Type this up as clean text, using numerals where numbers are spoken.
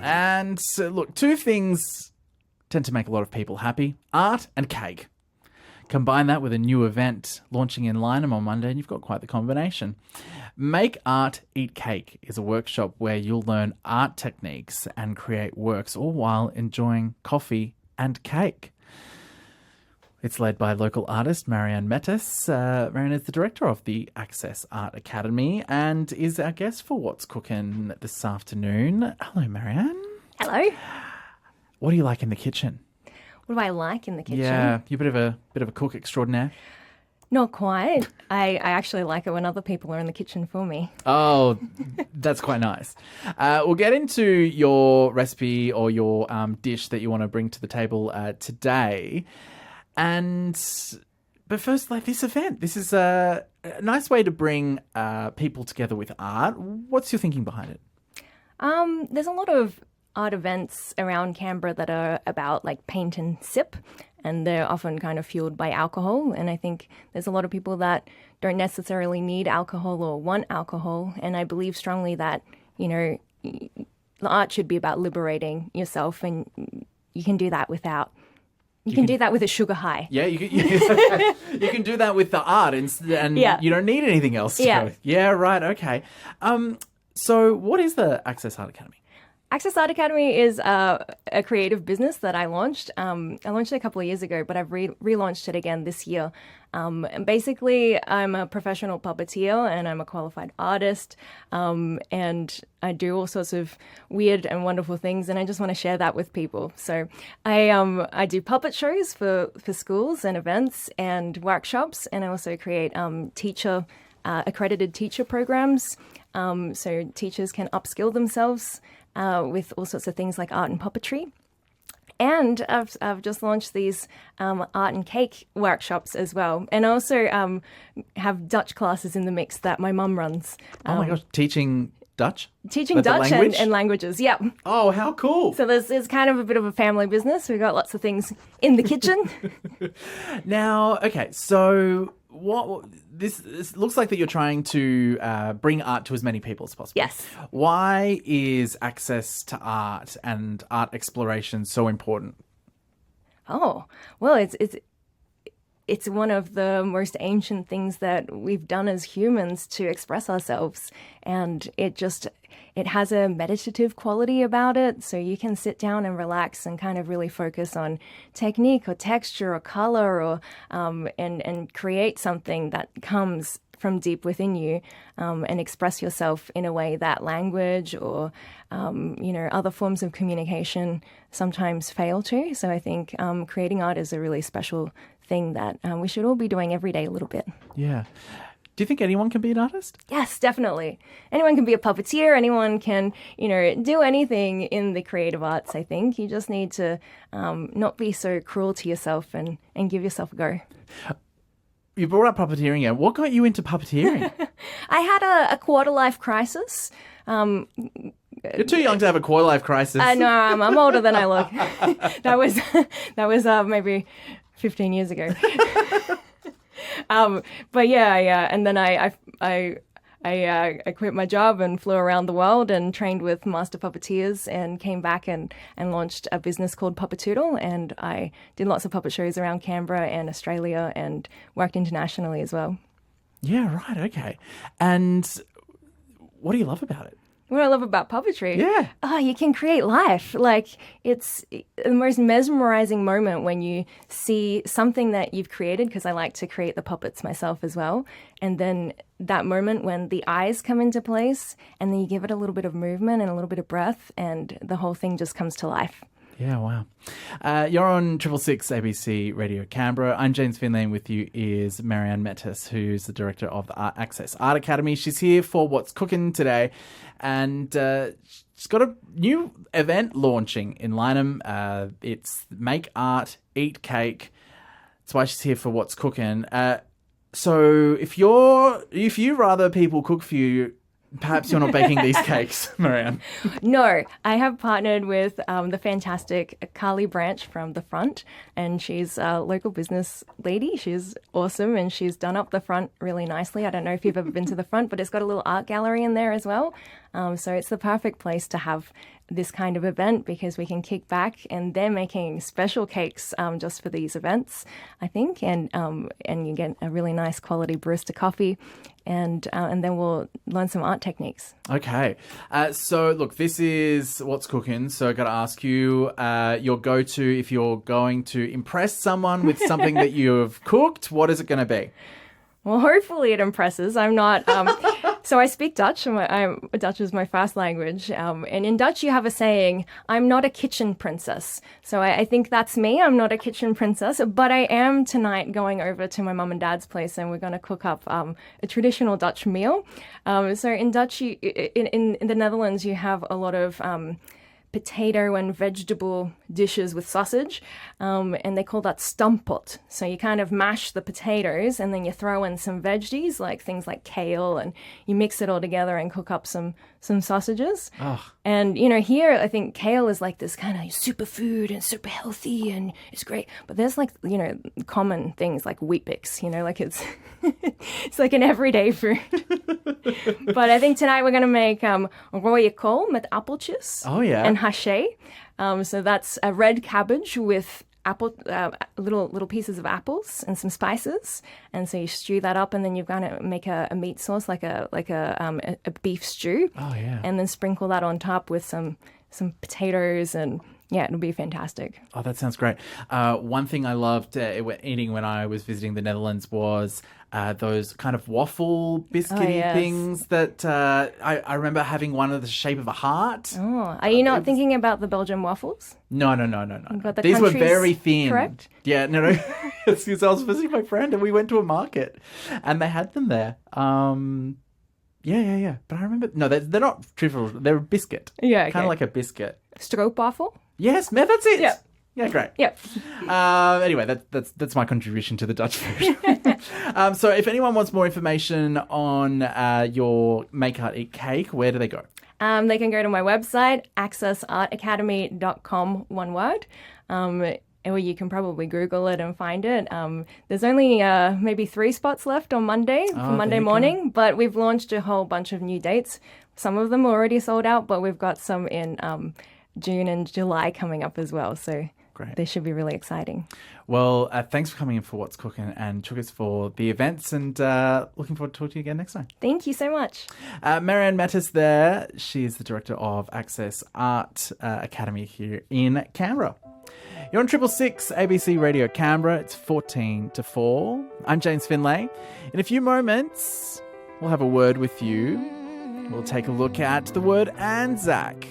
And look, two things tend to make a lot of people happy: art and cake. Combine that with a new event launching in Lynham on Monday, and you've got quite the combination. Make Art, Eat Cake is a workshop where you'll learn art techniques and create works, all while enjoying coffee and cake. It's led by local artist Marianne Metis. Marianne is the director of the Access Art Academy and is our guest for What's Cooking this afternoon. Hello, Marianne. Hello. What do you like in the kitchen? What do I like in the kitchen? Yeah, you're a bit of a cook extraordinaire. Not quite. I actually like it when other people are in the kitchen for me. Oh, that's quite nice. We'll get into your recipe or your dish that you want to bring to the table today. But first, like this event, this is a nice way to bring people together with art. What's your thinking behind it? There's a lot of art events around Canberra that are about like paint and sip, and they're often kind of fueled by alcohol. And I think there's a lot of people that don't necessarily need alcohol or want alcohol. And I believe strongly that, the art should be about liberating yourself, and you can do that without. You can do that with a sugar high. Yeah, you can do that with the art, and you don't need anything else. Yeah, right, okay. So what is the Access Art Academy? Access Art Academy is a creative business that I launched. I launched it a couple of years ago, but I've relaunched it again this year. And basically, I'm a professional puppeteer and I'm a qualified artist. And I do all sorts of weird and wonderful things, and I just want to share that with people. So I do puppet shows for schools and events and workshops, and I also create accredited teacher programs. So teachers can upskill themselves with all sorts of things like art and puppetry. And I've just launched these art and cake workshops as well. And I also have Dutch classes in the mix that my mum runs. Oh my gosh, teaching Dutch? Teaching Dutch and languages, yeah. Oh, how cool. So there's kind of a bit of a family business. We've got lots of things in the kitchen. Now, okay, so this looks like that you're trying to bring art to as many people as possible. Yes. Why is access to art and art exploration so important? Oh, well, it's one of the most ancient things that we've done as humans to express ourselves. And it has a meditative quality about it. So you can sit down and relax and kind of really focus on technique or texture or color or and create something that comes from deep within you, and express yourself in a way that language or, other forms of communication sometimes fail to. So I think creating art is a really special thing that we should all be doing every day a little bit. Yeah. Do you think anyone can be an artist? Yes, definitely. Anyone can be a puppeteer. Anyone can, do anything in the creative arts, I think. You just need to not be so cruel to yourself and give yourself a go. You brought up puppeteering again. What got you into puppeteering? I had a quarter-life crisis. You're too young to have a quarter-life crisis. No, I'm older than I look. That was maybe 15 years ago. But yeah, and then I quit my job and flew around the world and trained with master puppeteers and came back and launched a business called Puppetoodle, and I did lots of puppet shows around Canberra and Australia and worked internationally as well. Yeah, right, okay. And what do you love about it? What I love about puppetry? Yeah. Oh, you can create life. Like, it's the most mesmerizing moment when you see something that you've created, because I like to create the puppets myself as well. And then that moment when the eyes come into place and then you give it a little bit of movement and a little bit of breath and the whole thing just comes to life. Yeah, wow. You're on 666 ABC Radio Canberra. I'm James Findlay, and with you is Marianne Metis, who's the director of the Access Art Academy. She's here for What's Cooking today, and she's got a new event launching in Lynham. It's Make Art, Eat Cake. That's why she's here for What's Cooking. So if you rather people cook for you, perhaps you're not baking these cakes, Marianne. No, I have partnered with the fantastic Carly Branch from The Front, and she's a local business lady. She's awesome, and she's done up the front really nicely. I don't know if you've ever been to The Front, but it's got a little art gallery in there as well. So it's the perfect place to have this kind of event because we can kick back, and they're making special cakes just for these events, I think, and you get a really nice quality barista coffee, and then we'll learn some art techniques. Okay. So, look, this is What's Cooking. So I've got to ask you your go-to if you're going to impress someone with something that you've cooked. What is it going to be? Well, hopefully it impresses. I'm not... So I speak Dutch. Dutch is my first language. And in Dutch, you have a saying, I'm not a kitchen princess. So I think that's me. I'm not a kitchen princess. But I am tonight going over to my mum and dad's place, and we're going to cook up a traditional Dutch meal. So in Dutch, in the Netherlands, you have a lot of... potato and vegetable dishes with sausage, and they call that stampot. So you kind of mash the potatoes and then you throw in some veggies, like things like kale, and you mix it all together and cook up some sausages. Oh. And, here I think kale is like this kind of superfood and super healthy and it's great. But there's like, common things like Weet-Bix, like it's it's like an everyday food. But I think tonight we're going to make rode kool met appeltjes. Oh, yeah. And haché. So that's a red cabbage with little pieces of apples and some spices, and so you stew that up, and then you're going to make a meat sauce like a beef stew. Oh, yeah. And then sprinkle that on top with some potatoes, and yeah, it'll be fantastic. Oh, that sounds great. One thing I loved eating when I was visiting the Netherlands was those kind of waffle biscuity things that I remember having one of the shape of a heart. Oh, are you not thinking about the Belgian waffles? No. But These were very thin. Correct? Yeah, no. It's because I was visiting my friend and we went to a market and they had them there. Yeah. But I remember, no, they're not trivial. They're a biscuit. Yeah, okay. Kind of like a biscuit. Stroopwafel? Yes, that's it. Yeah. Yeah, great. Yep. Anyway, that's my contribution to the Dutch food. So if anyone wants more information on your Make Art Eat Cake, where do they go? They can go to my website, accessartacademy.com, one word. Or you can probably Google it and find it. There's only maybe 3 spots left on Monday, for Monday morning, but we've launched a whole bunch of new dates. Some of them are already sold out, but we've got some in June and July coming up as well. So great. They should be really exciting. Well, thanks for coming in for What's Cooking and Chukas for the events, and looking forward to talking to you again next time. Thank you so much. Marianne Mattis there. She's the director of Access Art Academy here in Canberra. You're on 666 ABC Radio Canberra. It's 14 to 4. I'm James Findlay. In a few moments, we'll have a word with you. We'll take a look at the word Anzac.